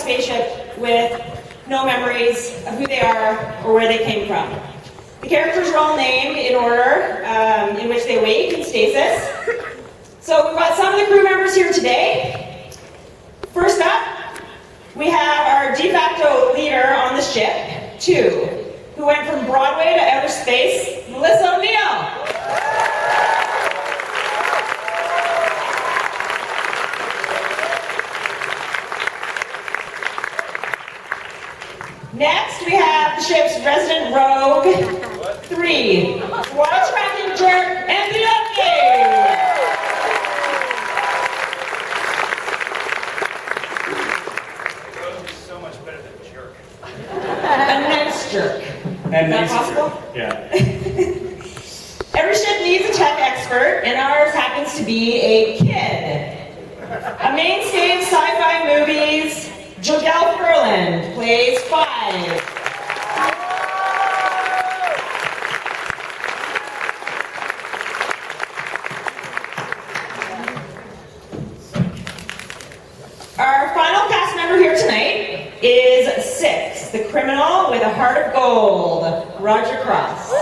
spaceship with no memories of who they are or where they came from. The characters are all named in order in which they wake in stasis. So we've got some of the crew members here today. First up, we have our de facto leader on the ship, 2, who went from Broadway to outer space, Melissa O'Neill. Next, we have the ship's resident rogue, 3, water tracking jerk, Anthony Upgate. So much better than jerk. A nice jerk. Is that possible? Yeah. Every ship needs a tech expert, and ours happens to be a kid. A mainstay of sci-fi movies, Jodelle plays 5. Our final cast member here tonight is 6, the criminal with a heart of gold, Roger Cross.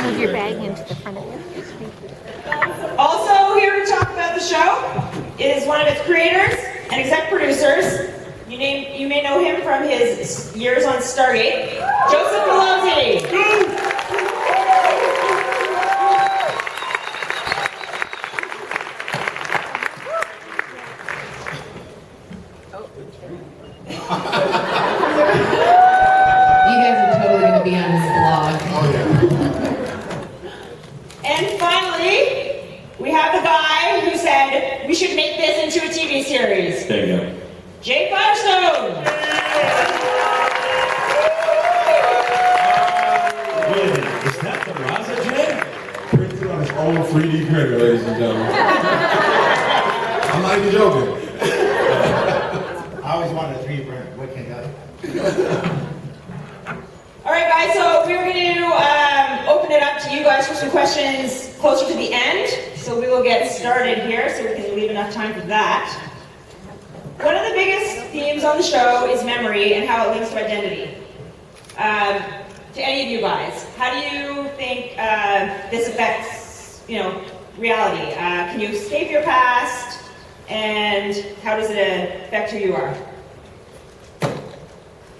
Move your bag into the front of you. Also here to talk about the show is one of its creators and exec producers. You may know him from his years on Stargate, Joseph Malozzi. You guys are totally going to be on his blog. Oh, yeah. And finally, we have the guy who said we should make this into a TV series. There you go. Jay Firestone. Wait a minute, is that the Raza Jay? Printed on his own 3D printer, ladies and gentlemen. I'm not even joking. I always wanted a 3D printer. What can I do? All right, guys, so we're going to open it up to you guys for some questions closer to the end. So we will get started here so we can leave enough time for that. One of the biggest themes on the show is memory and how it links to identity. To any of you guys, how do you think this affects, reality? Can you escape your past? And how does it affect who you are?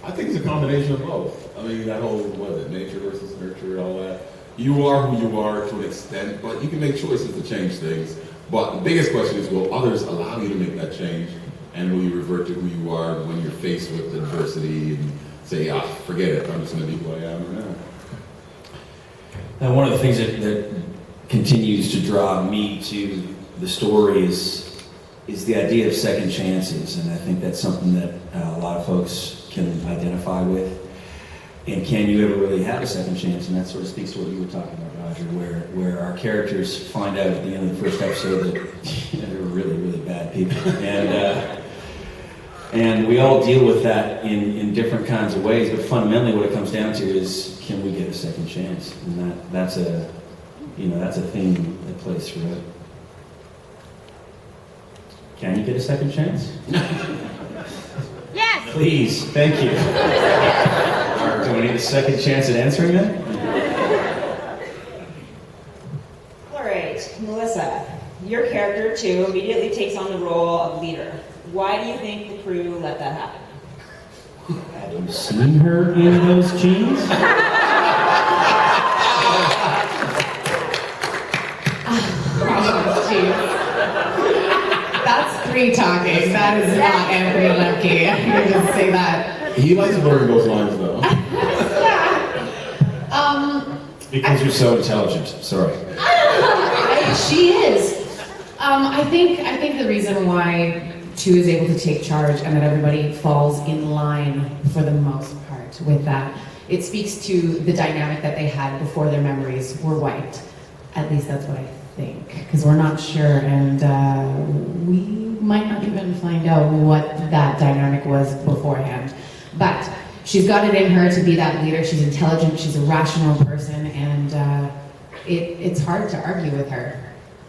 I think it's a combination of both. I mean, that whole, nature versus nurture, all that. You are who you are to an extent, but you can make choices to change things. But the biggest question is, will others allow you to make that change? And will you revert to who you are when you're faced with adversity and say, forget it, I'm just going to be who I am right now? Now, one of the things that continues to draw me to the story is the idea of second chances, and I think that's something that a lot of folks can identify with. And can you ever really have a second chance? And that sort of speaks to what you were talking about, Roger, where our characters find out at the end of the first episode that they're really, really bad people. And we all deal with that in different kinds of ways, but fundamentally what it comes down to is, can we get a second chance? And that's a theme that plays through it. Can you get a second chance? Yes! Please, thank you. Do we need a second chance at answering that? All right, Melissa, your character, too, immediately takes on the role of leader. Why do you think the crew let that happen? Have you seen her in those jeans? That's 3 talking. That is not Anthony Lemke. I can just say that. He likes blurring those lines, though. Because you're so intelligent. Sorry. She is. I think the reason why 2 is able to take charge and that everybody falls in line for the most part with that, it speaks to the dynamic that they had before their memories were wiped. At least that's what I think, because we're not sure, and we might not even find out what that dynamic was beforehand. But she's got it in her to be that leader. She's intelligent, she's a rational person, and it's hard to argue with her.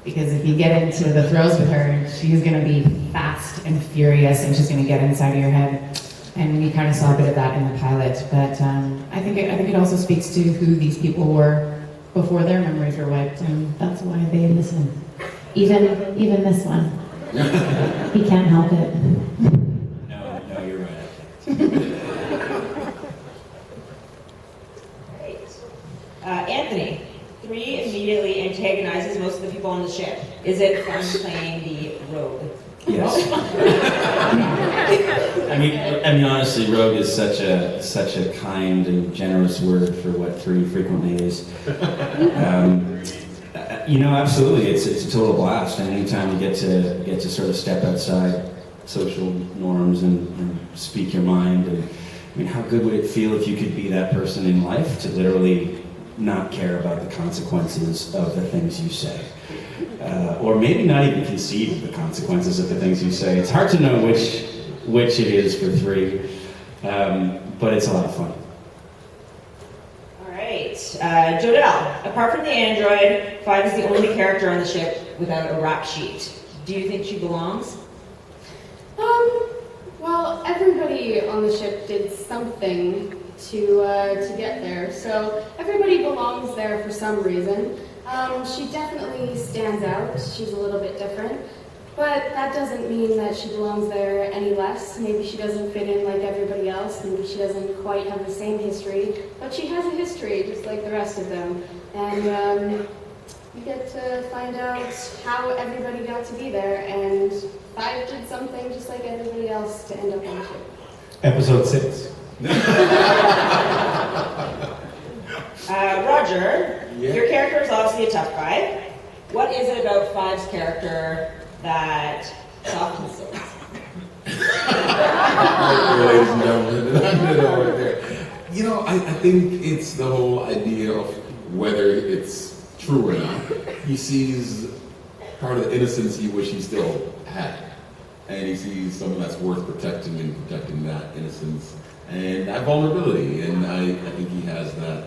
Because if you get into the throes with her, she's going to be fast and furious, and she's going to get inside of your head. And we kind of saw a bit of that in the pilot. But I think it also speaks to who these people were before their memories were wiped, and that's why they listen. Even this one. He can't help it. No, you're right. Anthony, 3 immediately antagonizes most of the people on the ship. Is it fun playing the rogue? Yes. I mean, honestly, rogue is such a kind and generous word for what 3 frequently is. Absolutely, it's a total blast. And anytime you get to sort of step outside social norms and speak your mind, and I mean, how good would it feel if you could be that person in life to literally not care about the consequences of the things you say? Or maybe not even conceive of the consequences of the things you say. It's hard to know which it is for 3, but it's a lot of fun. All right. Jodelle, apart from the android, Five is the only character on the ship without a rap sheet. Do you think she belongs? Well, everybody on the ship did something to get there, so everybody belongs there for some reason. She definitely stands out. She's a little bit different, but that doesn't mean that she belongs there any less. Maybe she doesn't fit in like everybody else. Maybe she doesn't quite have the same history, but she has a history just like the rest of them. And you get to find out how everybody got to be there, and Five did something just like everybody else to end up on the ship. Episode 6. Roger, Yeah. your character is obviously a tough guy. What is it about Five's character that softens things? Ladies and gentlemen, right there. I think it's the whole idea of whether it's true or not. He sees part of the innocence he wish he still had. And he sees someone that's worth protecting and protecting that innocence and that vulnerability. And I think he has that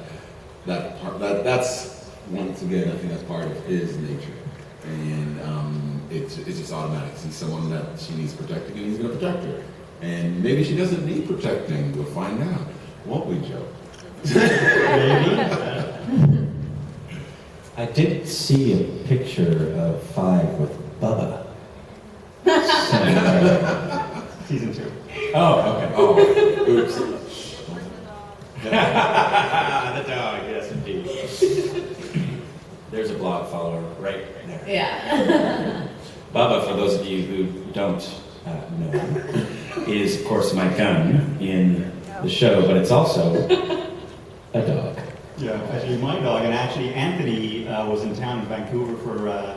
part. That's, once again, I think that's part of his nature. And it's just automatic. He's someone that she needs protecting, and he's going to protect her. And maybe she doesn't need protecting. We'll find out, won't we, Joe? I did see a picture of Five with Bubba. Season 2. Oh, okay. Oh, oops. The dog, yes, indeed. There's a blog follower right there. Yeah. Bubba, for those of you who don't know, is, of course, my gun in the show, but it's also a dog. Yeah, actually my dog, and actually Anthony was in town in Vancouver for a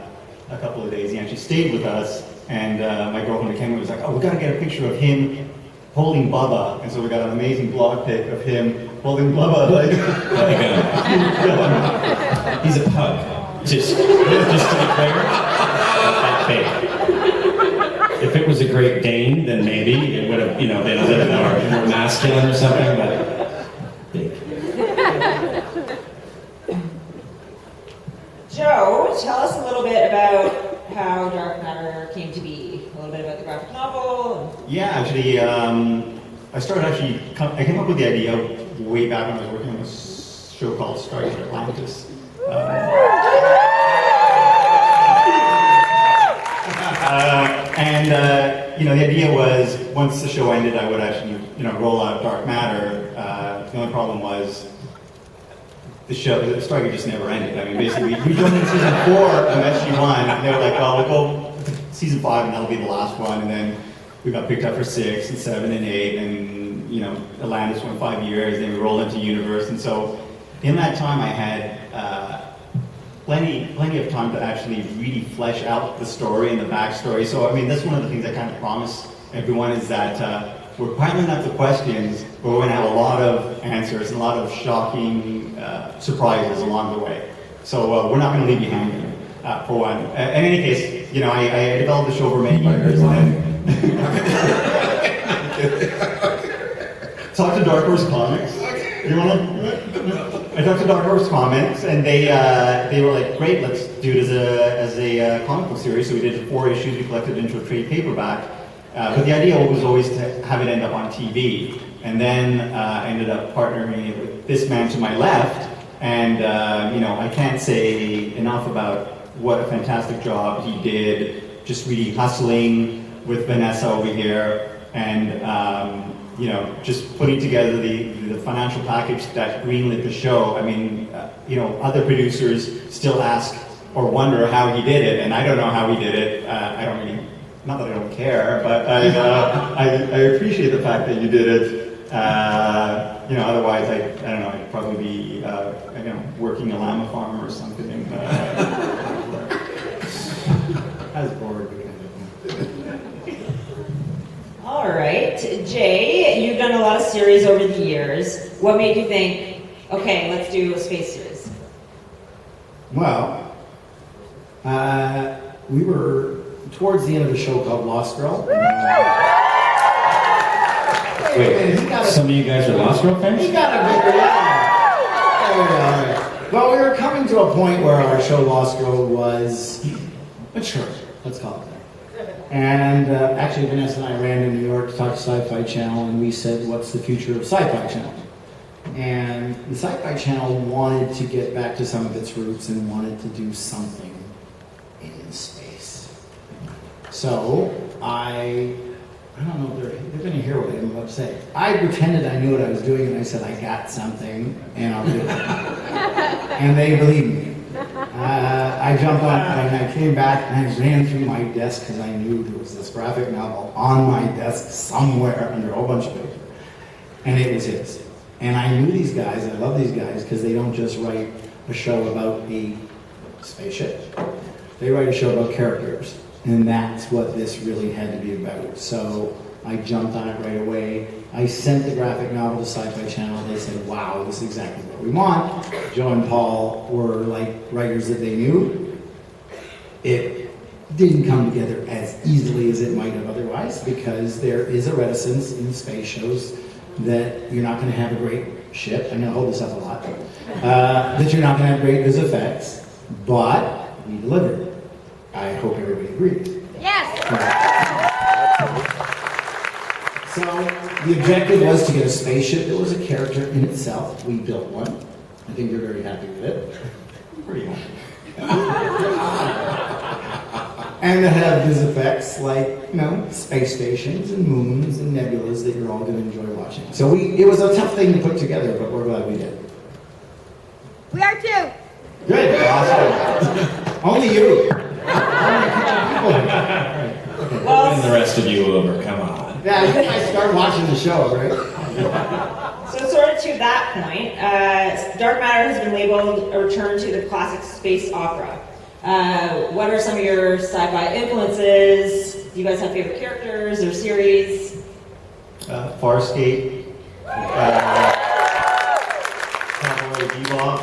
couple of days. He actually stayed with us, and my girlfriend Kim was like, "Oh, we got to get a picture of him holding Bubba," and so we got an amazing blog pic of him holding Bubba, like Like a gun. He's a pug. Just to be clear, that big. If it was a Great Dane, then maybe it would have, been a little more masculine or something, but big. Joe, tell us a little bit about how Dark Matter came to be. A little bit about the graphic novel. Yeah, actually, I came up with the idea way back when I was working on a show called Stargate Atlantis. The idea was once the show ended, I would actually, roll out Dark Matter. The only problem was the Stargate just never ended. I mean, basically, we joined in season 4 of SG1, and they were like, "Oh, we'll go to season 5, and that'll be the last one." And then we got picked up for 6 and 7 and 8, and Atlantis went 5 years. Then we rolled into Universe, and so in that time, I had plenty of time to actually really flesh out the story and the backstory. So, I mean, that's one of the things I kind of promise everyone is that we're piling up the questions, but we're going to have a lot of answers and a lot of shocking surprises along the way. So we're not going to leave you hanging, for one. In any case, I developed the show over many years. Talk to Dark Horse Comics. You want to? I talked to Dark Horse Comics, and they were like, great, let's do it as a comic book series. So we did 4 issues, we collected into a trade paperback. But the idea was always to have it end up on TV. And then I ended up partnering with this man to my left. And I can't say enough about what a fantastic job he did, just really hustling with Vanessa over here, and just putting together the financial package that greenlit the show. I mean, other producers still ask or wonder how he did it, and I don't know how he did it. I don't really, not that I don't care, but I appreciate the fact that you did it. Otherwise I don't know, I'd probably be working a llama farm or something. I was bored. All right, Jay, you've done a lot of series over the years. What made you think, okay, let's do a space series? Well, we were towards the end of a show called Lost Girl. Wait, some of you guys are Lost Girl fans? He got a big yeah. Well, we were coming to a point where our show Lost Girl was mature, let's call it that. And actually, Vanessa and I ran to New York to talk to Sci-Fi Channel, and we said, what's the future of Sci-Fi Channel? And the Sci-Fi Channel wanted to get back to some of its roots and wanted to do something in space. So I don't know if they're going to hear what I'm about to say. I pretended I knew what I was doing, and I said, I got something, and I'll do it. And they believed me. I jumped on, and I came back, and I ran through my desk, because I knew there was this graphic novel on my desk somewhere under a whole bunch of paper. And it was his. And I knew these guys, I love these guys, because they don't just write a show about a spaceship. They write a show about characters. And that's what this really had to be about. So I jumped on it right away. I sent the graphic novel to Sci-Fi Channel. They said, wow, this is exactly what we want. Joe and Paul were like writers that they knew. It didn't come together as easily as it might have otherwise, because there is a reticence in space shows that you're not going to have a great ship. I'm going to hold this up a lot. That you're not going to have great vis effects, but we delivered. I hope everybody agrees. Yes! So the objective was to get a spaceship that was a character in itself. We built one. I think you're very happy with it. Pretty happy. And to have vis effects like, space stations and moons and nebulas that you're all going to enjoy watching. So it was a tough thing to put together, but we're glad we did. We are too! Good, awesome. Only you. Win the rest of you over, come on. Yeah, I think I start watching the show, right? So sort of to that point, Dark Matter has been labeled a return to the classic space opera. What are some of your sci-fi influences? Do you guys have favorite characters or series? Farscape, Cowboy Bebop,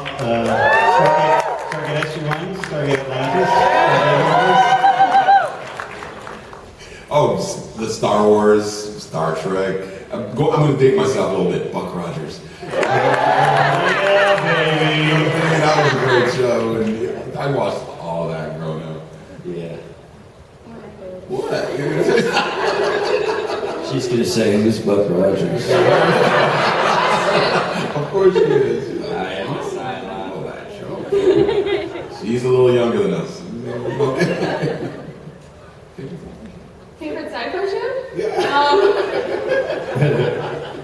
Stargate SG-1, Stargate Atlantis. Oh, the Star Wars, Star Trek. I'm going to date myself a little bit. Buck Rogers. Yeah, baby. That was a great show, and I watched all that growing up. Yeah. What? She's gonna say, who's Buck Rogers? Of course she is. I am a silent. Oh, that show. She's a little younger than us. Favorite sci-fi show? Yeah.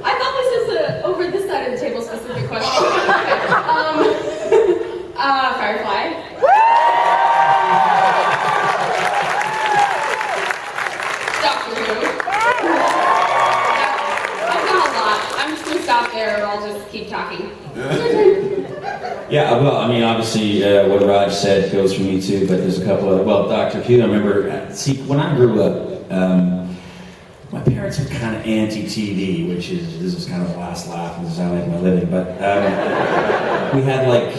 I thought this was a over this side of the table specific question. Firefly. Doctor Who. I've done a lot. I'm just gonna stop there, or I'll just keep talking. Yeah, well, I mean, obviously, what Raj said goes for me too, but there's a couple of, well, Dr. Who, I remember, when I grew up, my parents were kind of anti-TV, this is kind of the last laugh, this is how I make my living, but we had like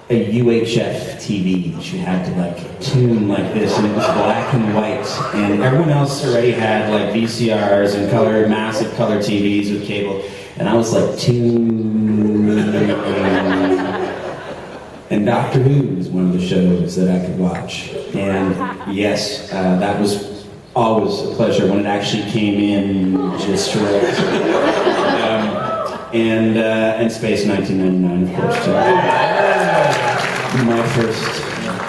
a UHF TV that you had to like tune like this, and it was black and white, and everyone else already had like VCRs and massive color TVs with cable, and I was like, tune. And Doctor Who is one of the shows that I could watch. And yes, that was always a pleasure when it actually came in just right. And Space 1999, of course, too. My first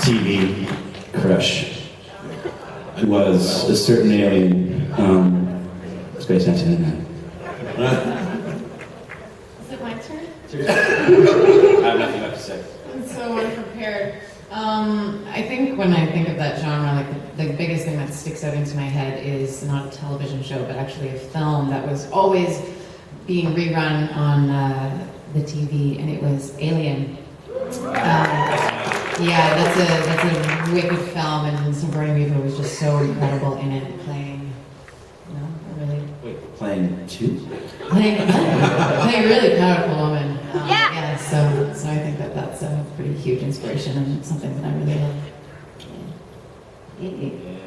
TV crush was a certain alien, Space 1999. Is it my turn? I have nothing left to say. I'm so unprepared. I think when I think of that genre, like the biggest thing that sticks out into my head is not a television show, but actually a film that was always being rerun on the TV, and it was Alien. Yeah, that's a wicked film, and Sigourney Weaver was just so incredible in it, playing. Wait, playing two? Playing a really powerful woman. Yeah. Yeah. So I think that's a pretty huge inspiration and something that I really love.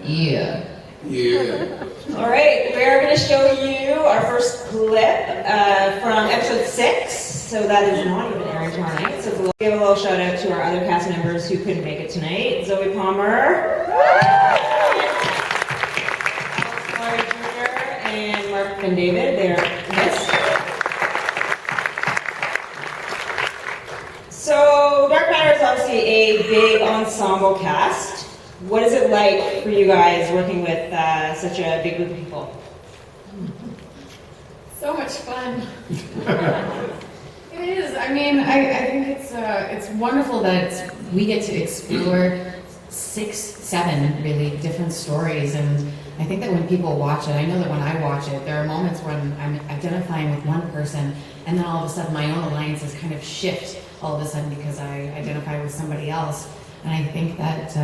Yeah. Yeah. All right, we're going to show you our first clip from episode 6. So that is not even airing tomorrow night. So we'll give a little shout out to our other cast members who couldn't make it tonight. Zoe Palmer, Laurie Jr., and Mark and David. They're missed. So Dark Matter is obviously a big ensemble cast. What is it like for you guys working with such a big group of people? So much fun. It is. I mean, I think it's wonderful that we get to explore 6, 7 really different stories, and I think that when people watch it, I know that when I watch it, there are moments when I'm identifying with one person, and then all of a sudden my own alliances kind of shift all of a sudden because I identify with somebody else, and I think that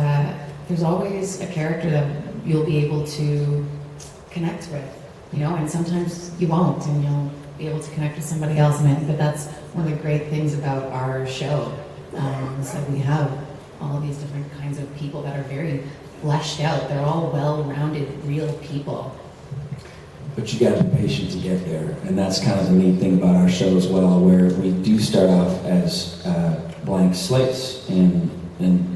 there's always a character that you'll be able to connect with, and sometimes you won't, and you'll be able to connect with somebody else. And I think that that's one of the great things about our show, is that we have all of these different kinds of people that are very fleshed out. They're all well-rounded, real people. But you got to be patient to get there, and that's kind of the neat thing about our show as well, where we do start off as blank slates, and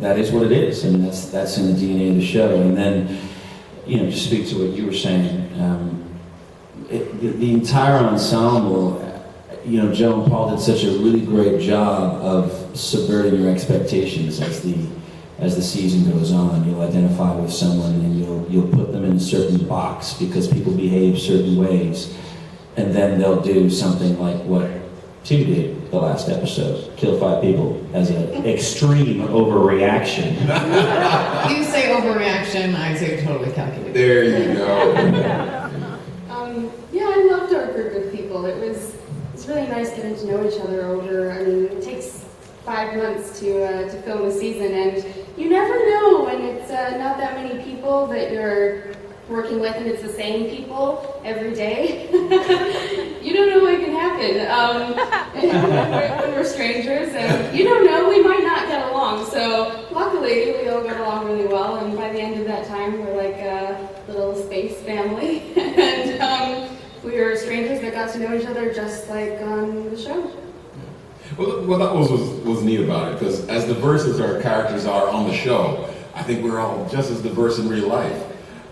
that is what it is, and that's in the DNA of the show. And then, to speak to what you were saying, the entire ensemble, Joe and Paul did such a really great job of subverting your expectations as the season goes on. You'll identify with someone and you'll put them in a certain box because people behave certain ways, and then they'll do something like what 2 did the last episode, kill 5 people as an extreme overreaction. You say overreaction, I say totally calculated. There you go. Yeah, I loved our group of people. It's really nice getting to know each other over. I mean, it takes 5 months to film a season, and you never know when it's not that many people that you're working with, and it's the same people every day. You don't know what can happen when we're strangers, and you don't know, we might not get along. So luckily, we all got along really well, and by the end of that time, we're like a little space family, and we were strangers that got to know each other just like on the show. Well, that was neat about it, because as diverse as our characters are on the show, I think we're all just as diverse in real life.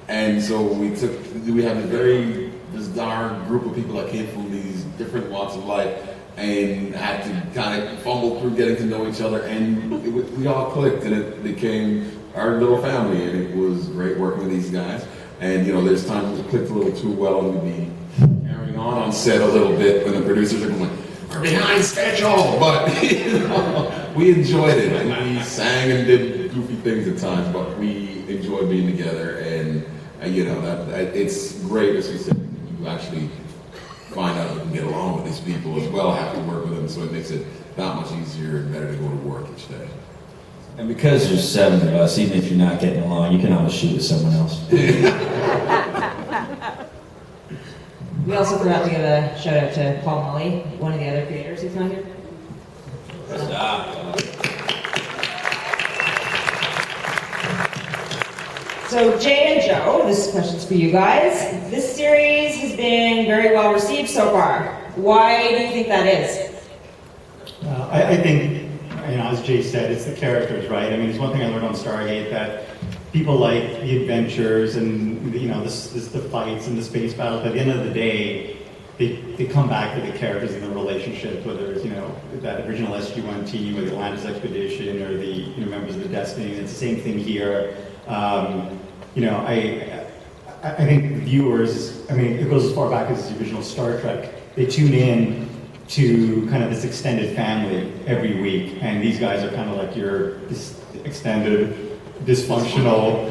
And so we have a very bizarre group of people that came from these different walks of life and had to kind of fumble through getting to know each other, and we all clicked, and it became our little family, and it was great working with these guys. And there's times we clicked a little too well, and we'd be carrying on set a little bit when the producers are going, "We're behind schedule," but we enjoyed it, and we sang and did goofy things at times, but we enjoyed being together, and that it's great, as you said, you actually find out you can get along with these people as well, have to work with them, so it makes it that much easier and better to go to work each day. And because there's 7 of us, even if you're not getting along, you can always shoot with someone else. We also forgot to give a shout out to Paul Molly, one of the other creators who's not here. So Jay and Joe, this question's for you guys. This series has been very well received so far. Why do you think that is? I think as Jay said, it's the characters, right? I mean, it's one thing I learned on Stargate that people like the adventures and the fights and the space battles. But at the end of the day, they come back to the characters and the relationships, whether it's that original SG-1 team or the Atlantis expedition or the members of the Destiny. It's the same thing here. I think viewers, I mean, it goes as far back as the original Star Trek. They tune in to kind of this extended family every week, and these guys are kind of like this extended, dysfunctional,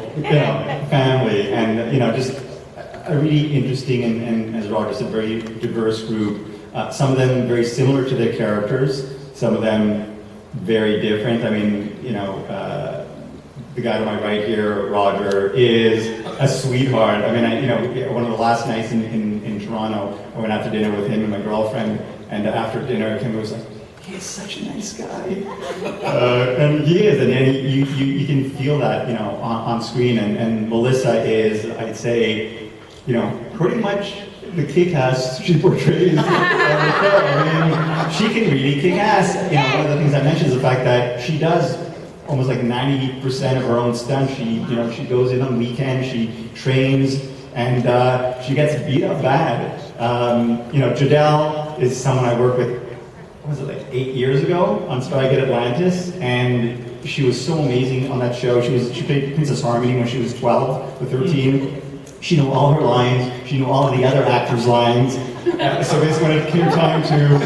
family, and just a really interesting and as Roger said, very diverse group. Some of them very similar to their characters, some of them very different. I mean, the guy to my right here, Roger, is a sweetheart. I mean, one of the last nights in Toronto, I went out to dinner with him and my girlfriend, and after dinner, Kim was like, he is such a nice guy. And he is, and you can feel that, on screen. And Melissa is, I'd say, pretty much the kick-ass she portrays on the show. I mean, she can really kick ass. One of the things I mentioned is the fact that she does almost like 90% of her own stunts. She goes in on weekends, she trains, and she gets beat up bad. Jodelle is someone I worked with, what was it, like 8 years ago on Stargate Atlantis, and she was so amazing on that show. She played Princess Harmony when she was 12 or 13. She knew all her lines, she knew all of the other actors' lines. So basically when it came time to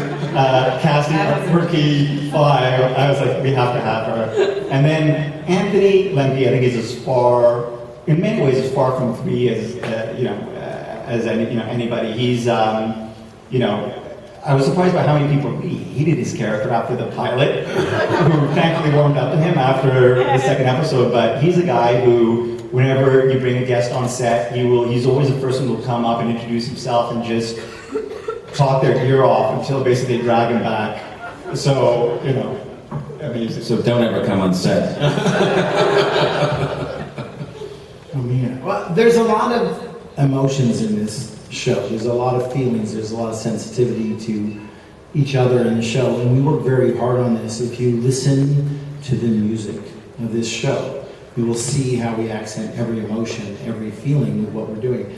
casting our rookie 5, I was like, we have to have her. And then Anthony Lemke, I think, is as far, in many ways, as far from 3 as anybody. He's, I was surprised by how many people really hated his character after the pilot, who thankfully warmed up to him after the second episode. But he's a guy who, whenever you bring a guest on set, he's always the person who will come up and introduce himself and just talk their ear off until basically they drag him back. So, amazing. So don't ever come on set. Well, there's a lot of emotions in this show. There's a lot of feelings. There's a lot of sensitivity to each other in the show, and we work very hard on this. If you listen to the music of this show, you will see how we accent every emotion, every feeling with what we're doing.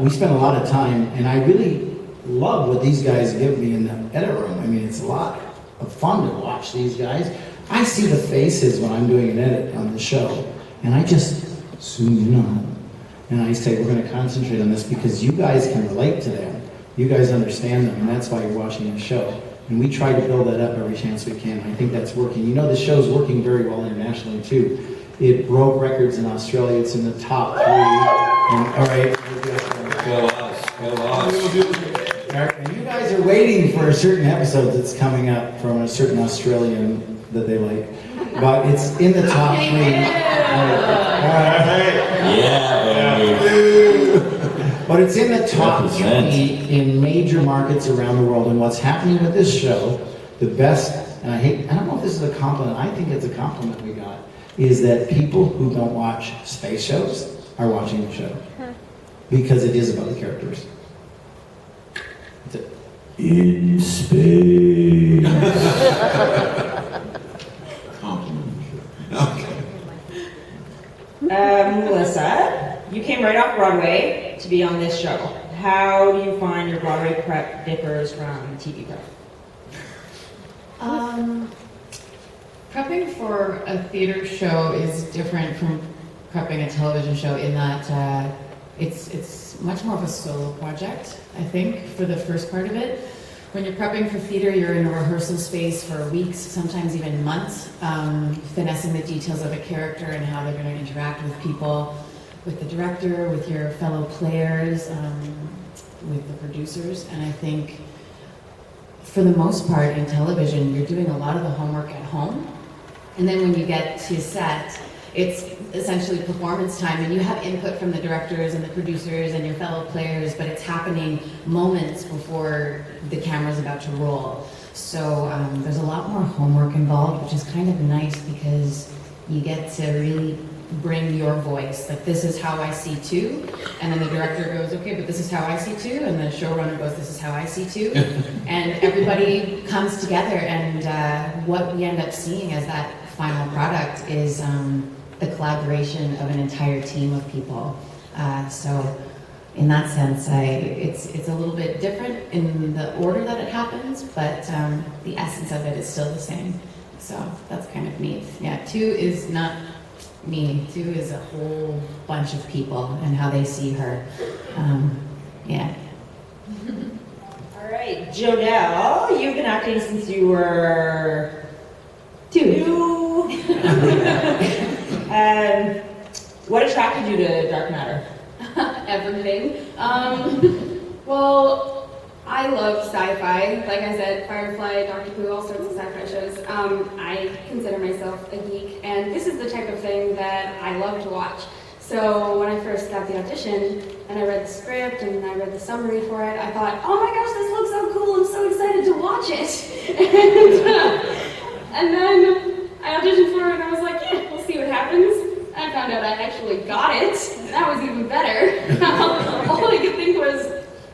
We spend a lot of time, and I really love what these guys give me in the edit room. I mean, it's a lot of fun to watch these guys. I see the faces when I'm doing an edit on the show, and I just zoom in on them. And I say, we're going to concentrate on this because you guys can relate to them. You guys understand them, and that's why you're watching the show. And we try to build that up every chance we can. I think that's working. The show's working very well internationally, too. It broke records in Australia. It's in the top 3. And, all right. Go us. Go us. And you guys are waiting for a certain episode that's coming up from a certain Australian that they like. But it's in the top 3. Yeah, But it's in the top 3 in major markets around the world. And what's happening with this show, the best, and I don't know if this is a compliment, I think it's a compliment we got, is that people who don't watch space shows are watching the show. Because it is about the characters. That's it. In space. Compliment. Okay. Melissa, you came right off Broadway to be on this show. How do you find your Broadway prep differs from TV prep? Prepping for a theater show is different from prepping a television show in that it's much more of a solo project, I think, for the first part of it. When you're prepping for theater, you're in a rehearsal space for weeks, sometimes even months, finessing the details of a character and how they're going to interact with people, with the director, with your fellow players, with the producers. And I think for the most part in television, you're doing a lot of the homework at home. And then when you get to set, it's essentially performance time, and you have input from the directors and the producers and your fellow players, but it's happening moments before the camera's about to roll. So there's a lot more homework involved, which is kind of nice because you get to really bring your voice. Like, this is how I see two. And then the director goes, okay, but this is how I see two. And the showrunner goes, this is how I see two. And everybody comes together, and what we end up seeing as that final product is the collaboration of an entire team of people. So in that sense, it's a little bit different in the order that it happens, but the essence of it is still the same. So that's kind of neat. Yeah, two is not me. Two is a whole bunch of people and how they see her. Yeah. All right, Jodelle, you've been acting since you were two. What attracted you to Dark Matter? Everything. Well, I love sci-fi. Like I said, Firefly, Doctor Who, all sorts of sci-fi shows. I consider myself a geek, and this is the type of thing that I love to watch. So when I first got the audition, and I read the script, and I read the summary for it, I thought, oh my gosh, this looks so cool, I'm so excited to watch it. And then I auditioned for it, and I was like, yeah, we'll see what happens. I found out I actually got it. That was even better. All I could think was,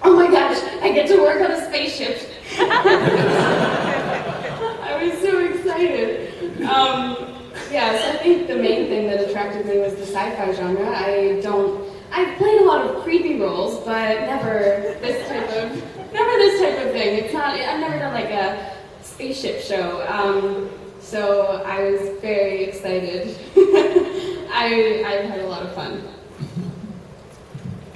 oh my gosh, I get to work on a spaceship. I was so excited. Yeah, so I think the main thing that attracted me was the sci-fi genre. I've played a lot of creepy roles, but never this type of thing. I've never done like a spaceship show. So I was very excited. I've had a lot of fun.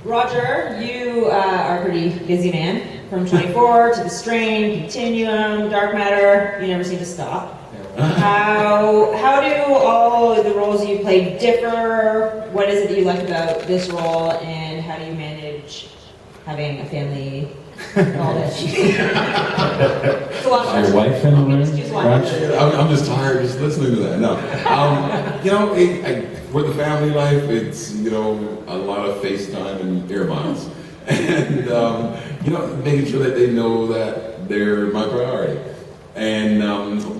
Roger, you are a pretty busy man. From 24 to The Strain, Continuum, Dark Matter, you never seem to stop. How do all the roles you play differ? What is it that you like about this role, and how do you manage having a family and all this? It's a lot of Your wife in the room? Excuse me. I'm just tired just listening to that. No, with the family life, it's a lot of FaceTime and air miles, and making sure that they know that they're my priority. And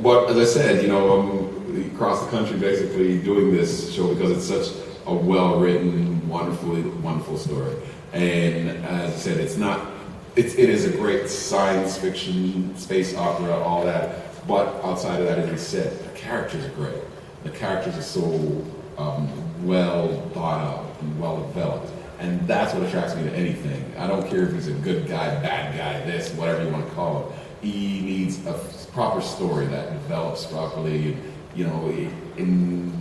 but as I said, I'm across the country basically doing this show because it's such a well-written, wonderful story. And as I said, it is a great science fiction, space opera, all that. But outside of that, as I said, the characters are great. The characters are so well thought out and well developed. And that's what attracts me to anything. I don't care if he's a good guy, bad guy, this, whatever you want to call it. He needs a proper story that develops properly, and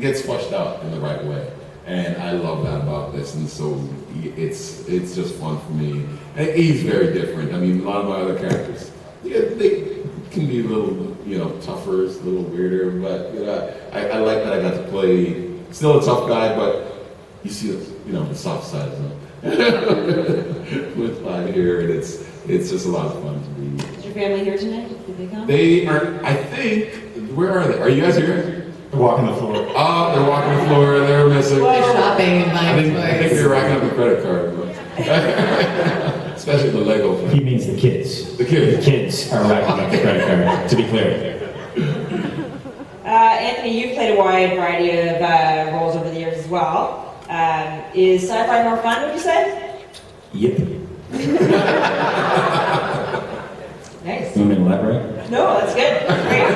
gets fleshed out in the right way. And I love that about this, and so it's just fun for me. And he's very different. I mean, a lot of my other characters, they can be a little, tougher, a little weirder, but I like that I got to play still a tough guy, but you see the soft side of him with Clyde here, and it's just a lot of fun to be. Is your family here tonight? Did they come? They are, I think, where are they? Are you guys here? They're walking the floor. Oh, they're walking the floor, they're missing. Shopping and I buying think toys. they're racking up a credit card. Especially the Lego thing. He means the kids. The kids. The kids are racking up the credit card, to be clear. Anthony, you've played a wide variety of roles over the years as well. Is sci-fi more fun, would you say? Yep. Nice. You want me to elaborate? No, that's good. Great.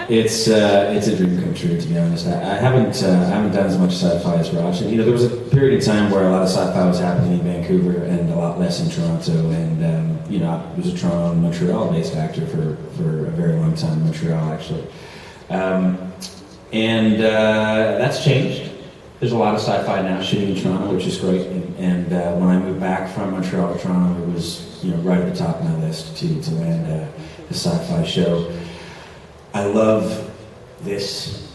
It's a dream come true, to be honest. I haven't done as much sci-fi as Raj. And, there was a period of time where a lot of sci-fi was happening in Vancouver and a lot less in Toronto. And I was a Toronto and Montreal-based actor for a very long time in Montreal, actually. And that's changed. There's a lot of sci-fi now shooting in Toronto, which is great. And when I moved back from Montreal to Toronto, it was right at the top of my list to land a sci-fi show. I love this.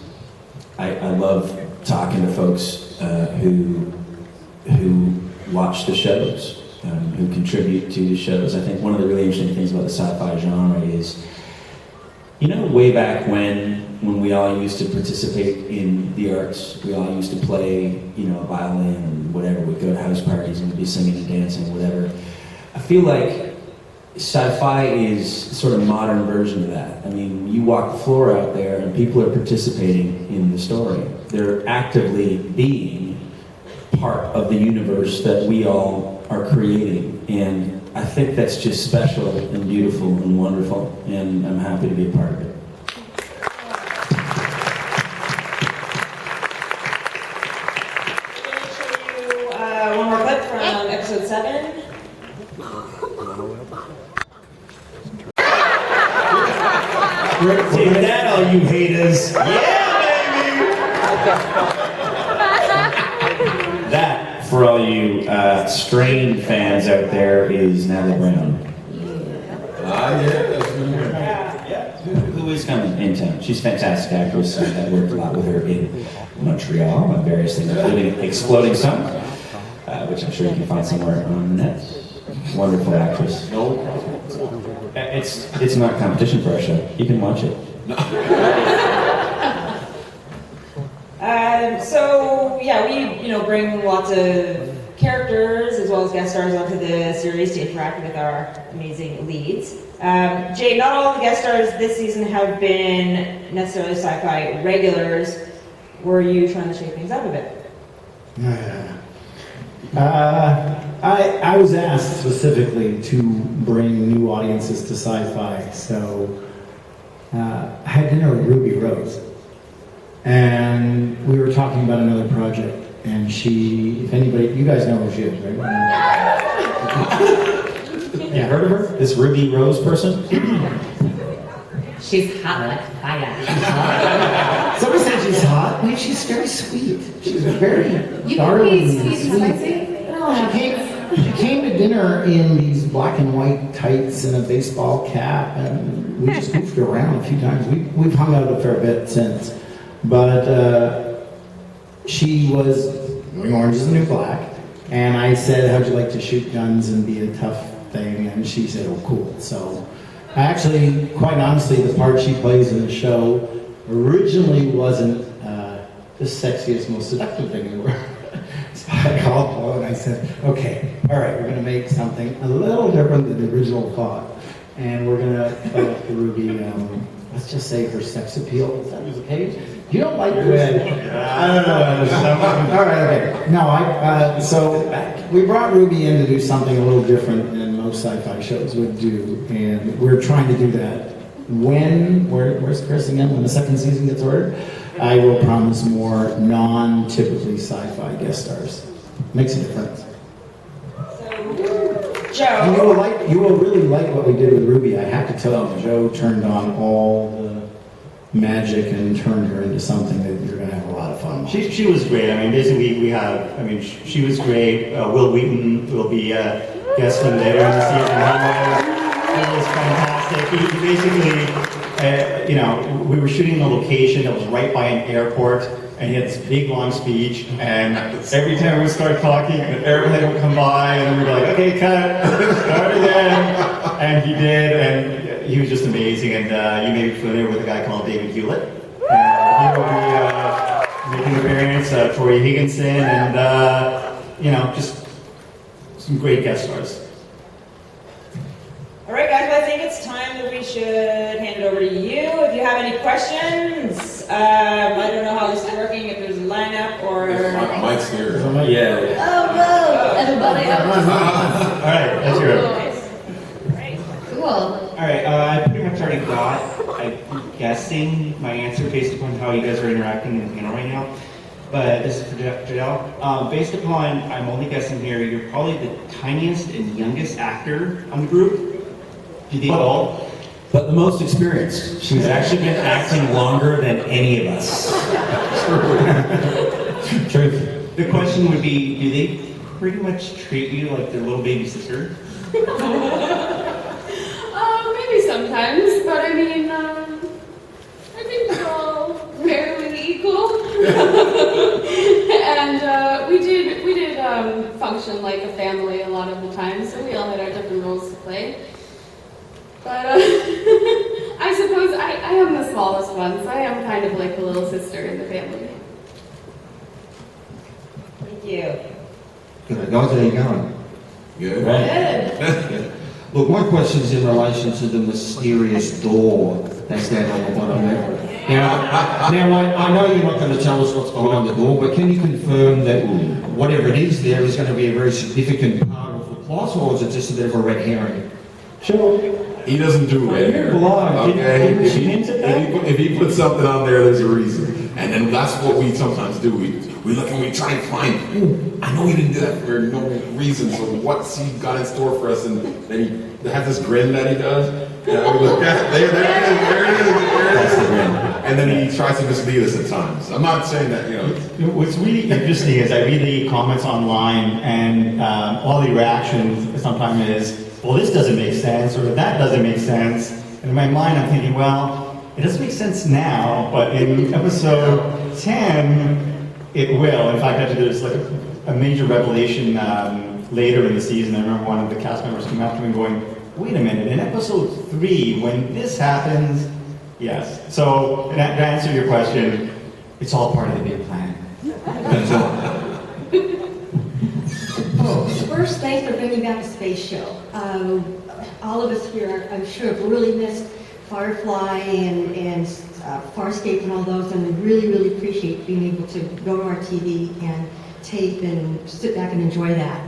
I love talking to folks who watch the shows, who contribute to the shows. I think one of the really interesting things about the sci-fi genre is, way back when we all used to participate in the arts, we all used to play, violin and whatever. We'd go to house parties and we'd be singing and dancing, whatever. I feel like Sci-fi is sort of modern version of that. I mean, you walk the floor out there and people are participating in the story. They're actively being part of the universe that we all are creating. And I think that's just special and beautiful and wonderful, and I'm happy to be a part of it. We're going to show you one more clip from episode 7. Take that, all you haters. Yeah, baby! That, for all you Strain fans out there, is Natalie Brown. Who is coming in town. She's a fantastic actress. I worked a lot with her in Montreal on various things, including Exploding Sun, which I'm sure you can find somewhere on the net. Wonderful actress. It's not competition for our show. You can watch it. So yeah, we bring lots of characters as well as guest stars onto the series to interact with our amazing leads. Jay, not all of the guest stars this season have been necessarily sci-fi regulars. Were you trying to shake things up a bit? I was asked specifically to bring new audiences to sci-fi, so I had dinner with Ruby Rose, and we were talking about another project, and she, if anybody, you guys know who she is, right? You heard of her? This Ruby Rose person? She's hot like fire. Somebody said she's hot. Maybe she's very sweet. She's very You can darling be and sweet and spicy. She came to dinner in these black and white tights and a baseball cap, and we just goofed around a few times. We've hung out a fair bit since, but she was wearing orange is the new black, and I said, "How'd you like to shoot guns and be a tough thing?" And she said, "Oh, cool." So, actually, quite honestly, the part she plays in the show originally wasn't the sexiest, most seductive thing in the world. So I called Paul and I said, "Okay, all right, we're going to make something a little different than the original thought, and we're going to play up the Ruby. Let's just say her sex appeal. Is that okay? You don't like the way I don't know. All right, okay. No, so we brought Ruby in to do something a little different than most sci-fi shows would do, and we're trying to do that. Where's Chris again? When the second season gets ordered, I will promise more non-typically sci-fi guest stars. Makes a difference. So, Joe. And you will really like what we did with Ruby. I have to tell you, Joe turned on all the magic and turned her into something that you're going to have a lot of fun with. She was great. I mean, basically we have, I mean, she was great. Will Wheaton will be guesting later in the season. It was fantastic. He basically, we were shooting in a location that was right by an airport, and he had this big long speech, and every time we would start talking, an airplane would come by, and we'd be like, "Okay, cut, start again." And he did, and he was just amazing. And you may be familiar with a guy called David Hewlett. He will be making an appearance, Tori Higginson, and just some great guest stars. All right, guys, well, I think it's time that we should hand it over to you. If you have any questions, I don't know how this is working, if there's a lineup or... Mike's here. Yeah. Oh, whoa! Everybody All right, that's your. Cool. All right, I pretty much already got, I'm guessing, my answer based upon how you guys are interacting in the panel right now. But this is for Jodelle. Based upon, I'm only guessing here, you're probably the tiniest and youngest actor on the group. Do you think all? But the most experienced. She's actually been acting longer than any of us. Truth. The question would be, do they pretty much treat you like their little baby sister? Maybe sometimes, but I mean, I think we're all fairly equal. And we did function like a family a lot of the time, so we all had our different roles to play. But I suppose I am the smallest one, so I am kind of like the little sister in the family. Thank you. Good. How's it going? Good. Right. Look, my question is in relation to the mysterious door that's down on the bottom left. Now I know you're not going to tell us what's behind the door, but can you confirm that whatever it is there is going to be a very significant part of the plot, or is it just a bit of a red herring? Sure. He doesn't do red hair. blind. Okay? Didn't she hint at that? If he puts something on there, there's a reason. And then that's what we sometimes do. We look and we try and find, ooh, I know he didn't do that for no reason, so what's he got in store for us? And then he has this grin that he does. And we look at there it is. That's the grin. And then he tries to mislead us at times. I'm not saying that, What's really interesting is I read the comments online, and all the reactions sometimes is, well, this doesn't make sense, or that doesn't make sense. And in my mind, I'm thinking, well, it doesn't make sense now, but in episode 10, it will. In fact, there's like a major revelation later in the season. I remember one of the cast members came up to me and going, wait a minute, in episode 3, when this happens, yes. So, to answer your question, it's all part of the big plan. That's all. First, thanks for bringing back a space show. All of us here, I'm sure, have really missed Firefly and Farscape and all those, and we really, really appreciate being able to go to our TV and tape and sit back and enjoy that.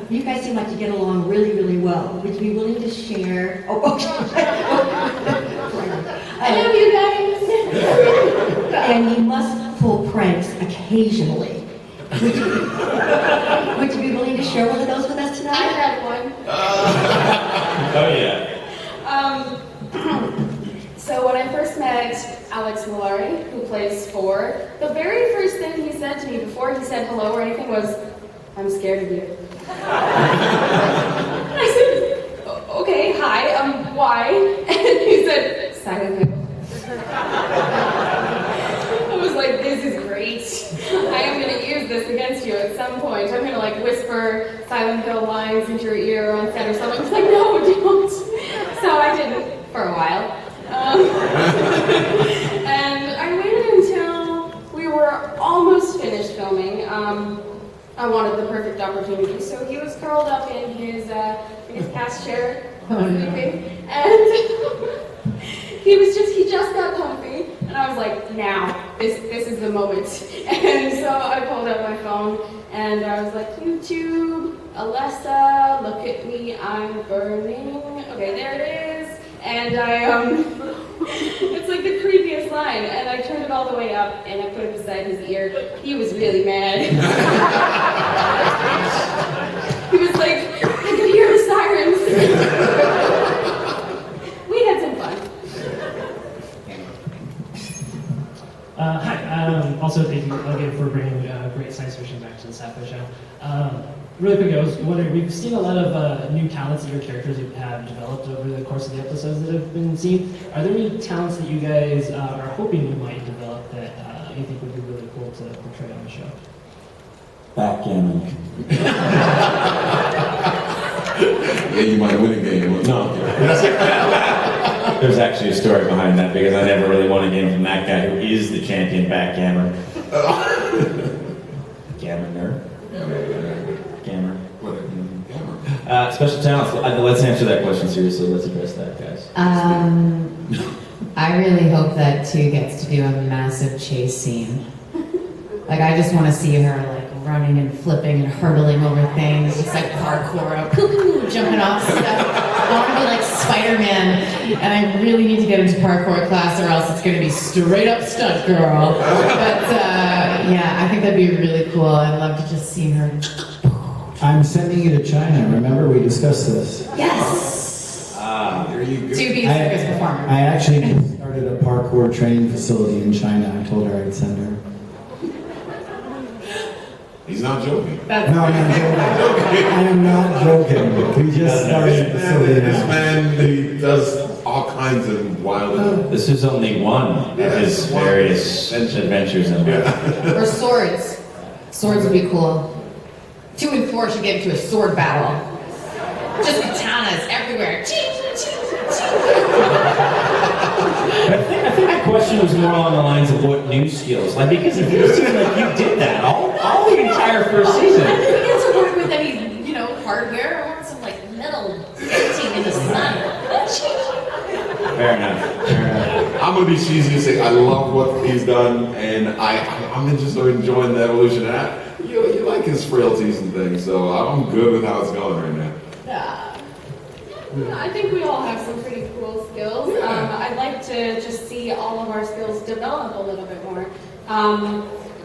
You guys seem like you get along really, really well. Would you be willing to share? I love you guys. And you must pull pranks occasionally. Would you be willing to share one of those with us I tonight? had one. Oh yeah. So when I first met Alex Malari, who plays 4, the very first thing he said to me before he said hello or anything was, "I'm scared of you." And I said, "Okay, hi, why?" And he said, "Silent Hill." I was like, this is great. I am going to use this against you at some point. I'm going to like whisper Silent Hill lines into your ear on set or something. He's like, no, don't. So I didn't for a while. And I waited until we were almost finished filming. I wanted the perfect opportunity, so he was curled up in his cast chair, sleeping, and he just got comfy, and I was like, now, this is the moment. And so I pulled out my phone, and I was like, YouTube, Alexa, look at me, I'm burning. Okay, there it is. And it's like the creepiest line, and I turned it all the way up, and I put it beside his ear. He was really mad. He was like, I could hear the sirens. We had some fun. Hi. Also, thank you again for bringing great science fiction back to the Sci-fi show. Really quick, I was wondering, we've seen a lot of new talents that your characters have developed over the course of the episodes that have been seen. Are there any talents that you guys are hoping you might develop that you think would be really cool to portray on the show? Backgammon. Yeah, you might win a game. No. There's actually a story behind that because I never really won a game from that guy who is the champion backgammer. Gammer. Gammer. Special talents. Let's answer that question seriously. Let's address that, guys. I really hope that 2 gets to do a massive chase scene. Like, I just want to see her, like, running and flipping and hurtling over things, just like parkour, cuckoo, jumping off stuff. I want to be like Spider-Man, and I really need to get into parkour class, or else it's going to be straight up stunt girl. But yeah, I think that'd be really cool. I'd love to just see her. I'm sending you to China. Remember, we discussed this. Yes. There you go. To be a circus performer. I actually just started a parkour training facility in China. I told her I'd send her. He's not joking. No, I'm not joking. I am not joking. We just started a facility This now. man, he does all kinds of wild. This is only one of his various adventures in life. Or swords. Swords would be cool. 2 and 4 should get into a sword battle. Just katanas everywhere. I think my question was more along the lines of what new skills. Like, because it feels to me like you did that all the entire first season. I didn't get to work with any, hardware. I want some, like, metal still painting in the sun. Fair enough. I'm gonna be cheesy and say I love what he's done, and I'm just enjoying the evolution of that. You like his frailties and things, so I'm good with how it's going right now. Yeah, I think we all have some pretty cool skills. I'd like to just see all of our skills develop a little bit more.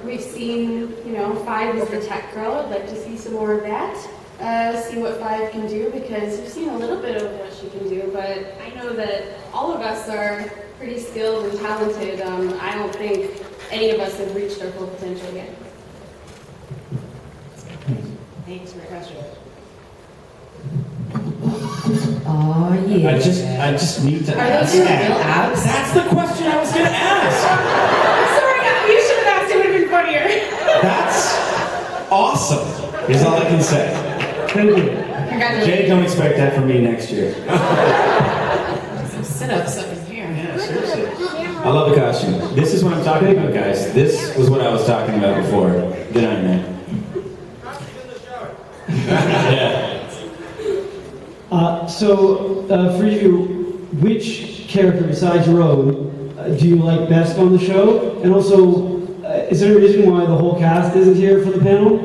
We've seen, Five is the tech girl. I'd like to see some more of that. See what Five can do, because we've seen a little bit of what she can do, but I know that all of us are pretty skilled and talented. I don't think any of us have reached our full potential yet. Thanks for the question. Oh, yeah. I just need to Are ask. those your real abs? That's the question I was going to ask. Sorry, you should have asked. It would have been funnier. That's awesome, is all I can say. Thank you. Congratulations. Jay, don't expect that from me next year. Some sit-ups up in here. Yeah, seriously. I love the costume. This is what I'm talking about, guys. This was what I was talking about before. Good night, man. Yeah. For you, which character besides your own do you like best on the show? And also, is there a reason why the whole cast isn't here for the panel?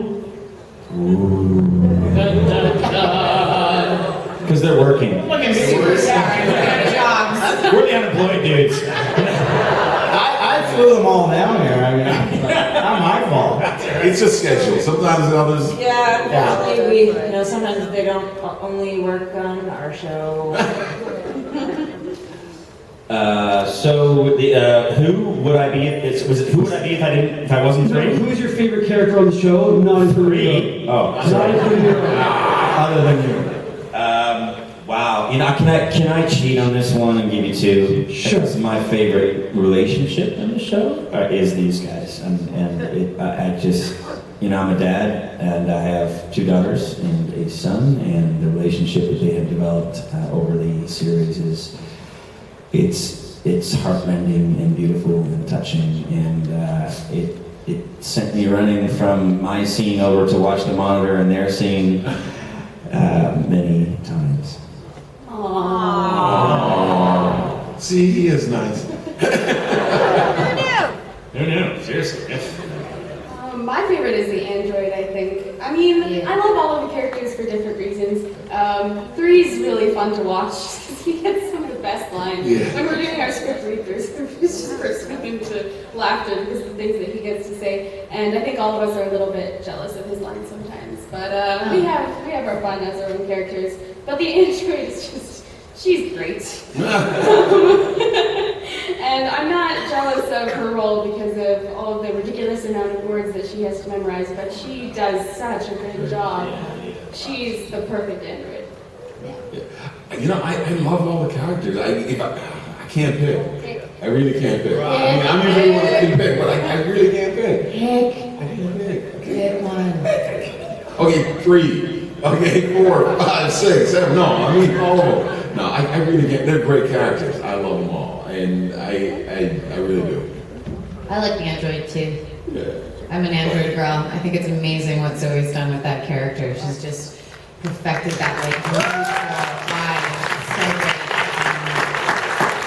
Because they're working. Looking super sorry. We're at jobs. We're the unemployed dudes. I flew them all down here. I mean, not my fault. It's just schedule. Sometimes others. Yeah, unfortunately, sometimes they don't only work on our show. Who would I be? Who would I be if I wasn't three? Who's your favorite character on the show? Not including you. Oh, Not sorry. including you. Other than you. Wow. Can I cheat on this one and give you two? Sure. Because my favorite relationship in the show is these guys, I just, I'm a dad, and I have two daughters and a son, and the relationship that they have developed over the series it's heartrending and beautiful and touching, and it sent me running from my scene over to watch the monitor and their scene many times. Aww. See, he is nice. Who knew? Seriously. My favorite is the android, I think. I mean, I love all of the characters for different reasons. Three's really fun to watch because he gets some of the best lines. Yeah. When we're doing our script read-throughs, it's just bursting into laughter because of the things that he gets to say. And I think all of us are a little bit jealous of his lines sometimes. But we have our fun as our own characters. But the android is just, she's great. And I'm not jealous of her role because of all of the ridiculous amount of words that she has to memorize, but she does such a good job. She's the perfect android. I love all the characters. I can't pick. I really can't pick. I mean, I'm usually one that can pick, but I really can't pick. I can't pick. Pick one. Okay, 3. Okay, 4, 5, 6, 7. No, I mean all of them. No, I really can't. They're great characters. I love them all, and I really do. I like the android too. Yeah. I'm an android girl. I think it's amazing what Zoe's done with that character. She's just perfected that neutral vibe. So good.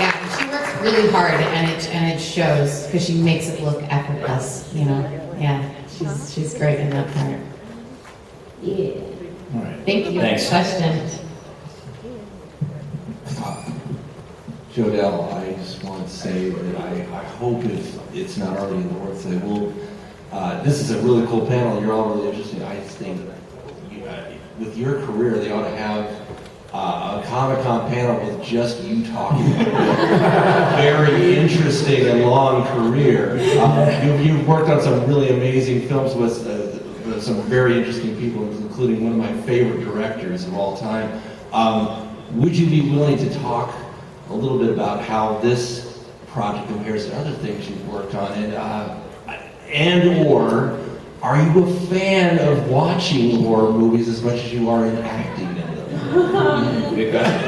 Yeah, she works really hard, and it shows because she makes it look effortless. Yeah, she's great in that part. Yeah. All right. Thank you. Thanks. Question. Jodelle, I just want to say that I hope if it's not already in the works, they will. This is a really cool panel. You're all really interesting. I just think with your career, they ought to have a Comic-Con panel with just you talking about very interesting and long career. You've worked on some really amazing films with some very interesting people, including one of my favorite directors of all time. Would you be willing to talk a little bit about how this project compares to other things you've worked on, and or are you a fan of watching horror movies as much as you are in acting in them? Good question.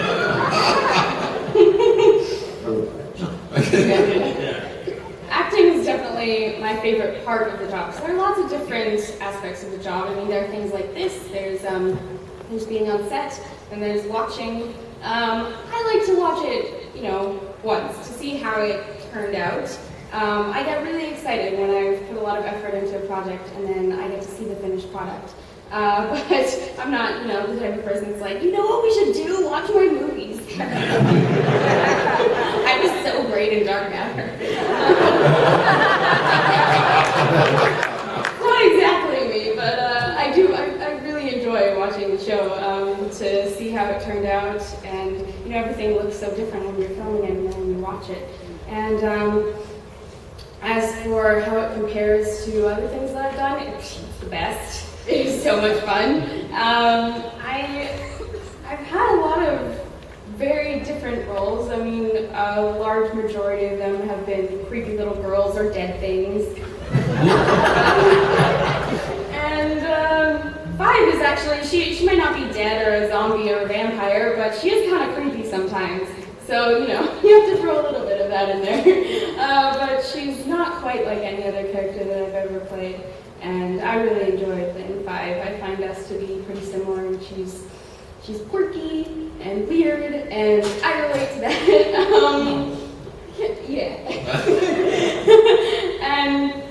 Acting is definitely my favorite part of the job. So there are lots of different aspects of the job. I mean, there are things like this. There's being on set. then there's watching. I like to watch it, once to see how it turned out. I get really excited when I've put a lot of effort into a project and then I get to see the finished product. But I'm not, the type of person that's like, you know what we should do? Watch more movies. I was so great in Dark Matter. Not exactly me, but I really enjoy watching the show to see how it turned out, and everything looks so different when you're filming it and then when you watch it. And as for how it compares to other things that I've done, it's the best. It is so much fun. I've had a lot of very different roles. I mean, a large majority of them have been creepy little girls or dead things. And Five is actually, she might not be dead or a zombie or a vampire, but she is kind of creepy sometimes. So, you have to throw a little bit of that in there. But she's not quite like any other character that I've ever played. And I really enjoy playing Five. I find us to be pretty similar, and she's quirky and weird, and I relate to that. Yeah. And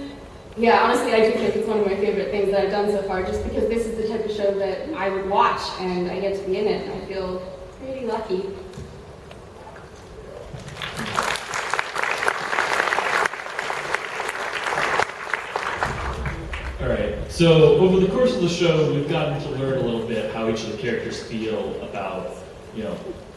yeah, honestly, I do think it's one of my favorite things that I've done so far, just because this is the type of show that I would watch, and I get to be in it, and I feel pretty lucky. Alright, so over the course of the show, we've gotten to learn a little bit how each of the characters feel about,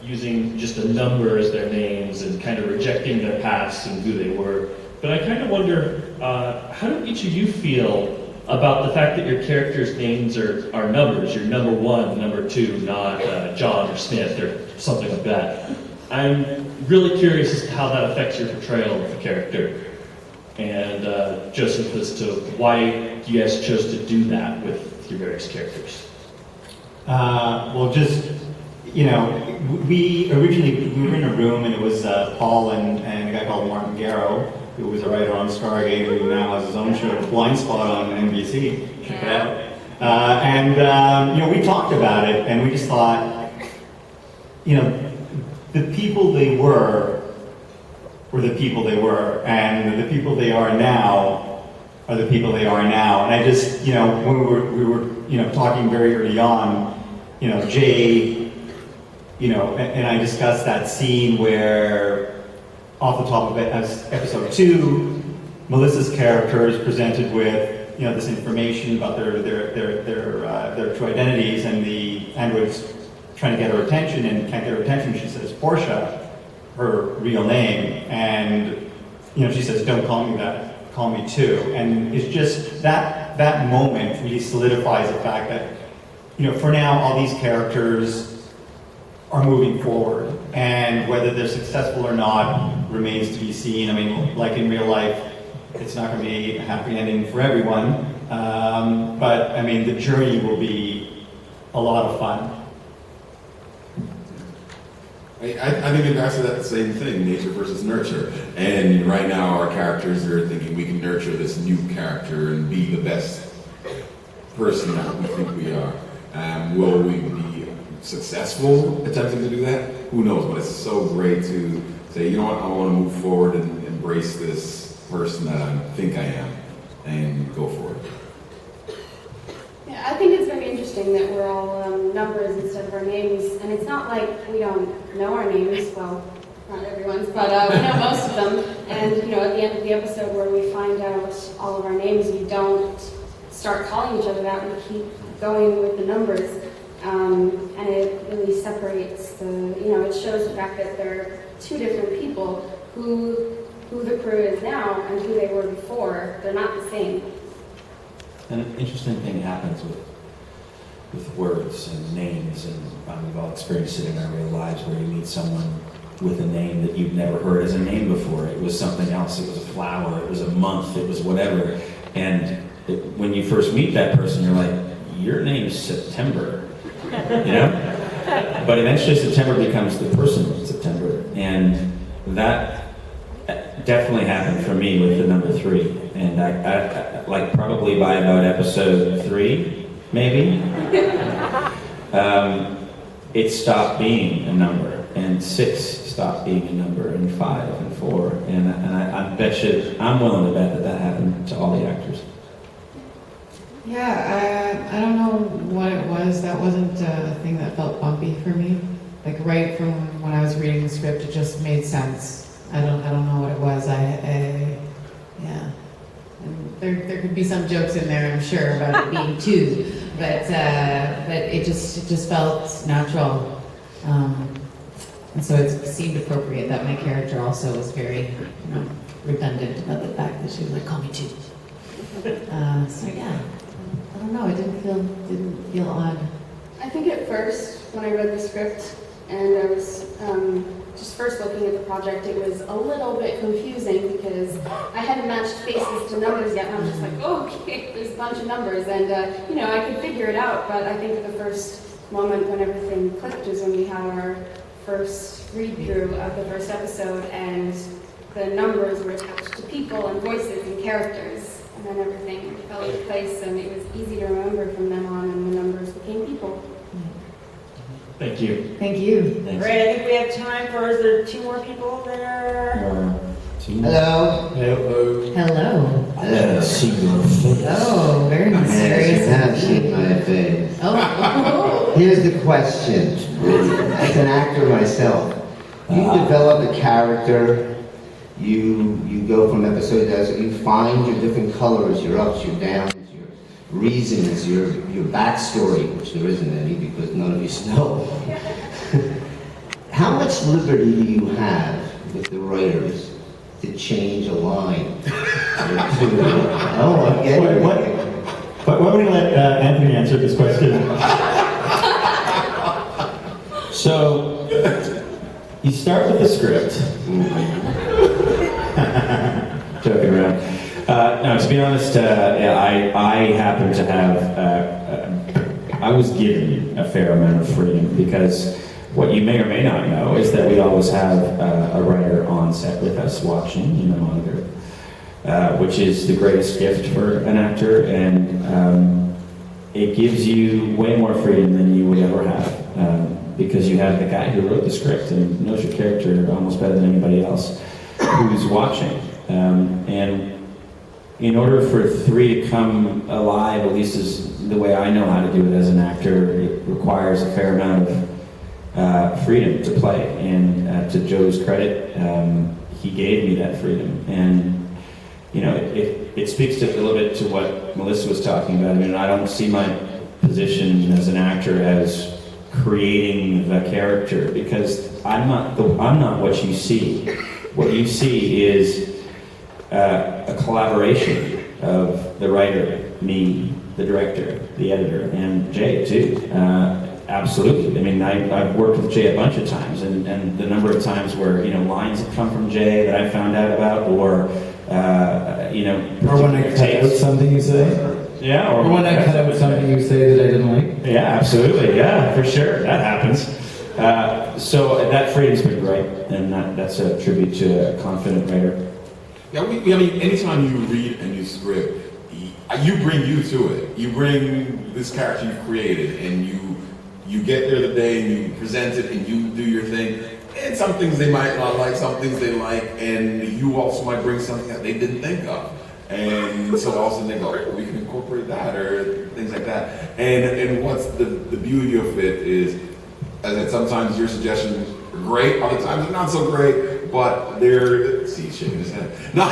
using just a number as their names and kind of rejecting their past and who they were. But I kind of wonder, how do each of you feel about the fact that your characters' names are numbers? You're number 1, number 2, not John or Smith or something like that. I'm really curious as to how that affects your portrayal of the character. And Joseph, as to why you guys chose to do that with your various characters. Well, just, we were in a room, and it was Paul and a guy called Martin Garrow, who was a writer on Stargate, who now has his own show, Blind Spot, on NBC. Check it out. We talked about it, and we just thought, the people they were the people they were, and the people they are now are the people they are now. And I just, when we were talking very early on, Jay, and I discussed that scene where, off the top of it, as episode 2, Melissa's character is presented with, this information about their true identities, and the android's trying to get her attention and can't get her attention. She says Portia, her real name, and she says, "Don't call me that, call me too." And it's just that moment really solidifies the fact that, for now, all these characters are moving forward, and whether they're successful or not remains to be seen. I mean, like in real life, it's not going to be a happy ending for everyone, but I mean, the journey will be a lot of fun. I think it backs to that same thing, nature versus nurture. And right now our characters are thinking we can nurture this new character and be the best person that we think we are. Will we be successful attempting to do that? Who knows, but it's so great to say, you know what, I want to move forward and embrace this person that I think I am and go for it. Yeah, I think it's very interesting that we're all numbers instead of our names, and it's not like we don't know our names. Well, not everyone's, but we know most of them. And at the end of the episode where we find out all of our names, we don't start calling each other that. We keep going with the numbers, and it really separates it shows the fact that there are two different people who the crew is now and who they were before. They're not the same. And an interesting thing happens with words and names, and we've all experienced it in our real lives, where you meet someone with a name that you've never heard as a name before. It was something else. It was a flower. It was a month. It was whatever. And when you first meet that person, you're like, your name's September, But eventually September becomes the person September, and that definitely happened for me with the number 3. And I like probably by about episode 3, maybe. it stopped being a number, and 6 stopped being a number, and 5 and 4, and I bet you, I'm willing to bet that that happened to all the actors. Yeah, I don't know what it was. That wasn't a thing that felt bumpy for me. Like right from when I was reading the script, it just made sense. I don't know what it was. Yeah. And there could be some jokes in there, I'm sure, about it being 2, but it just felt natural. And so it seemed appropriate that my character also was very, redundant about the fact that she was like, "Call me 2." So yeah, I don't know. It didn't feel odd. I think at first, when I read the script and I was just first looking at the project, it was a little bit confusing because I hadn't matched faces to numbers yet, and I was just like, oh, okay, there's a bunch of numbers, and I could figure it out, but I think the first moment when everything clicked was when we had our first read-through of the first episode, and the numbers were attached to people and voices and characters, and then everything fell into place, and it was easy to remember from then on, and the numbers became people. Thank you. Thank you. Thanks. Great, I think we have time for, is there 2 more people there? Hello. Hello. Hello. I didn't see your face. Oh, very Yes, mysterious. I have seen my face. Oh. Here's the question. As an actor myself, you develop a character, you go from episode to episode, you find your different colors, your ups, your downs, your reasons, your backstory, which there isn't any because none of you know. How much liberty do you have with the writers to change a line or 2? Oh, I'm getting it. Why don't we let Anthony answer this question? So, you start with the script. Joking around. No, to be honest, I happen to have, I was given a fair amount of freedom because what you may or may not know is that we always have a writer on set with us watching in the monitor, which is the greatest gift for an actor, and it gives you way more freedom than you would ever have, because you have the guy who wrote the script and knows your character almost better than anybody else who's watching. And in order for 3 to come alive, at least as the way I know how to do it as an actor, it requires a fair amount of freedom to play. And to Joe's credit, he gave me that freedom. And it speaks to a little bit to what Melissa was talking about. I mean, I don't see my position as an actor as creating the character because I'm not what you see. What you see is a collaboration of the writer, me, the director, the editor, and Jay too. Absolutely. I mean, I've worked with Jay a bunch of times, and the number of times where lines have come from Jay that I found out about, or Or when I cut out something you say. Yeah. Or when I cut out something you say that I didn't like. Yeah, absolutely. Yeah, for sure. That happens. So that freedom's been great, and that's a tribute to a confident writer. Yeah, I mean, anytime you read a new script, you bring you to it. You bring this character you've created, and you get there the day, and you present it, and you do your thing. And some things they might not like, some things they like, and you also might bring something that they didn't think of. And so all of a sudden they go, oh, we can incorporate that, or things like that. And what's the beauty of it is, that sometimes your suggestions are great, other times they're not so great, but they're, see, he's shaking his head. No,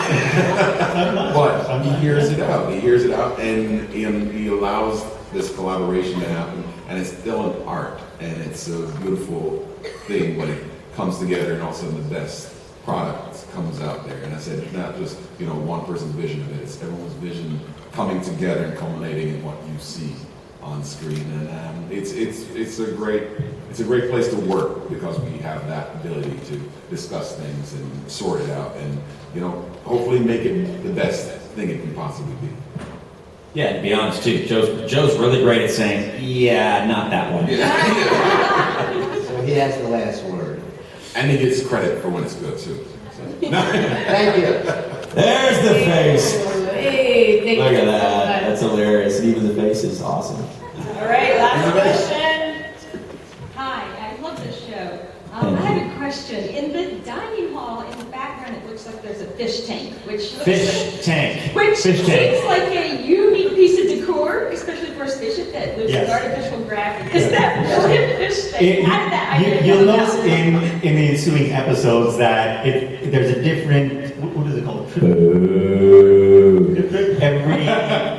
but he hears it out. He hears it out, and he allows this collaboration to happen, and it's still an art, and it's a beautiful thing when it comes together, and all of a sudden the best product comes out there. And I said, it's not just one person's vision of it; it's everyone's vision coming together and culminating in what you see on screen. And it's a great place to work because we have that ability to discuss things and sort it out, and hopefully make it the best thing it can possibly be. Yeah, to be honest too, Joe's really great at saying, yeah, not that one. So he has the last word. And he gets credit for when it's good too. So. Thank you. There's the face. Hey, thank Look you at so that. much. That's hilarious. And even the face is awesome. All right, last question. Hi, question. In the dining hall, in the background, it looks like there's a fish tank, which looks Fish tank. Which Fish seems tank. like a unique piece of decor, especially for a spaceship that lives Yes. with artificial gravity. Is that really a fish tank? How did that idea You'll come notice about? in the ensuing episodes that there's a different, what is it called?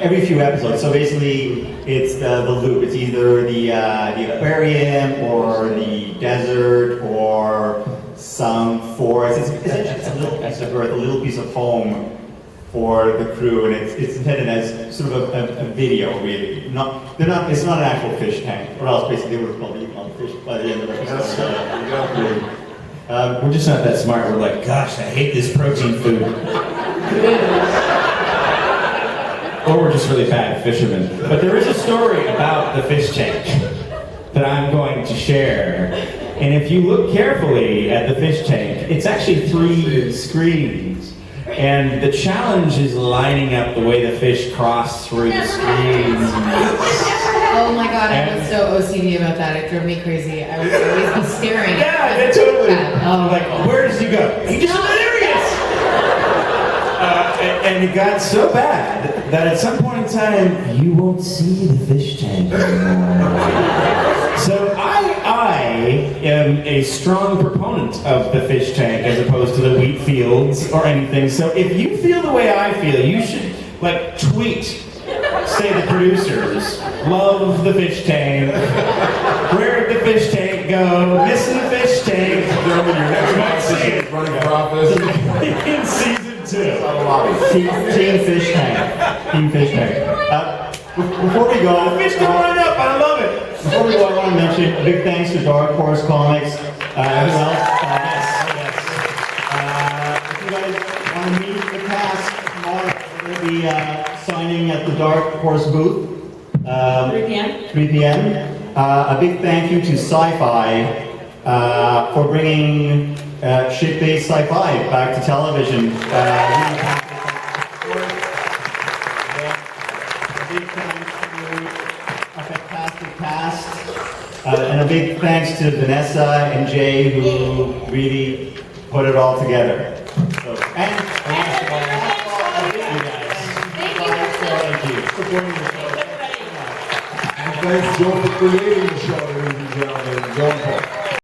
Every few episodes. So basically, it's the loop. It's either the aquarium or the desert or some forest. It's essentially a little piece of earth, a little piece of home for the crew, and it's intended as sort of a video, really. It's not an actual fish tank, or else basically they would have probably eaten all the fish by the end of the episode. We're just not that smart. We're like, gosh, I hate this protein food. Or we're just really bad fishermen. But there is a story about the fish tank that I'm going to share. And if you look carefully at the fish tank, it's actually 3 screens. And the challenge is lining up the way the fish cross through the screens. Oh my god, I was so OCD about that. It drove me crazy. I would always be staring. Yeah, totally. Oh, like, where does he go? He just, there he is! And it got so bad that at some point in time, you won't see the fish tank anymore. So I am a strong proponent of the fish tank as opposed to the wheat fields or anything. So if you feel the way I feel, you should like tweet, say the producers, love the fish tank, where'd the fish tank go, missing the fish tank. Gentlemen, your next box is running for office. In season 2. Team Fish Tank. Team Fish Tank. Before we go, The fish don't line up, I love it. Before we go, I want to mention a big thanks to Dark Horse Comics as well. If you guys want to meet the cast tomorrow, we'll be signing at the Dark Horse booth. 3 p.m. 3 p.m. A big thank you to Sci-fi for bringing ship-based sci-fi back to television. A big thanks to a fantastic cast, and a big thanks to Vanessa and Jay who really put it all together. So, and thank you. Supporting the show. And thanks, John, for creating the show, ladies and gentlemen. John Paul.